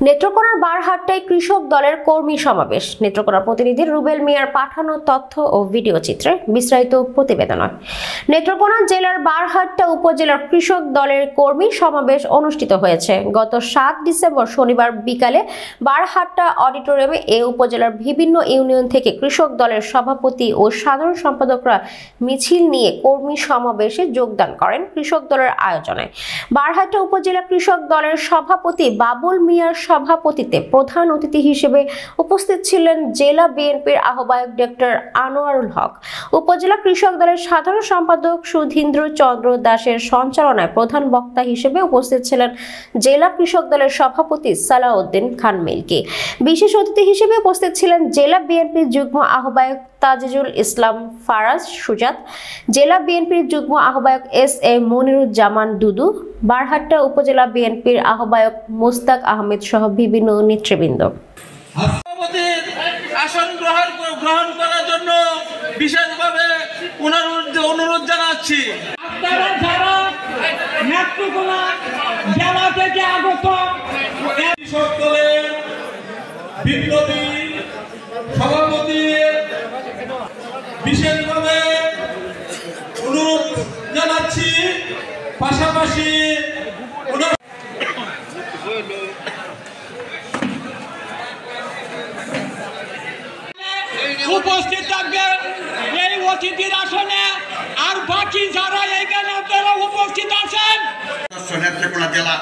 নেত্রকোনার বারহাট্টায় কৃষক দলের কর্মী সমাবেশ। নেত্রকোনার প্রতিনিধি রুবেল মিয়ার পাঠানো তথ্য ও ভিডিও চিত্রে বিস্তারিত প্রতিবেদন। নেত্রকোনা জেলার বারহাট্টা উপজেলার কৃষক দলের কর্মী সমাবেশ অনুষ্ঠিত হয়েছে। গত 7 ডিসেম্বর শনিবার বিকালে বারহাট্টা অডিটোরিয়ামে এ উপজেলার বিভিন্ন ইউনিয়ন থেকে কৃষক দলের সভাপতি ও সাধারণ সম্পাদকরা মিছিল নিয়ে কর্মী সমাবেশে যোগদান করেন। কৃষক দলের আয়োজনে বারহাট্টা উপজেলা কৃষক দলের সভাপতি বাবুল মিয়ার সভাপতিত্বে প্রধান অতিথি হিসেবে উপস্থিত ছিলেন জেলা বিএনপির আহ্বায়ক ডক্টর আনোয়ারুল হক। উপজেলা কৃষক দলের সাধারণ সম্পাদক সুধীন্দ্র চন্দ্র দাসের সঞ্চালনায় প্রধান বক্তা হিসেবে উপস্থিত ছিলেন জেলা কৃষক দলের সভাপতি সালাউদ্দিন খান মিল্কি। বিশেষ অতিথি হিসেবে উপস্থিত ছিলেন জেলা বিএনপির যুগ্ম আহ্বায়ক তাজিজুল ইসলাম ফারাজ সুজাত, জেলা বিএনপির যুগ্ম আহ্বায়ক এস এ মনিরুজ্জামান দুদু, বারহাট্টা উপজেলা বিএনপির আহ্বায়ক মোস্তাক আহমেদ সহ বিভিন্ন নেতৃবৃন্দ। আসন গ্রহণ করার জন্য বিশেষভাবে অনুরোধ জানাচ্ছি। আপনারা যারা নেত্রকোনা জেলা থেকে আগত কৃষক দলের বিপ্লবী সভাপতি বিশেষভাবে অনুরোধ জানাচ্ছি। পাশাপাশি উপস্থিত থাকবেন এই অতিথির আসনে। আর বাকি যারা এখানে আপনারা উপস্থিত আছেন, নেত্রকোনা জেলা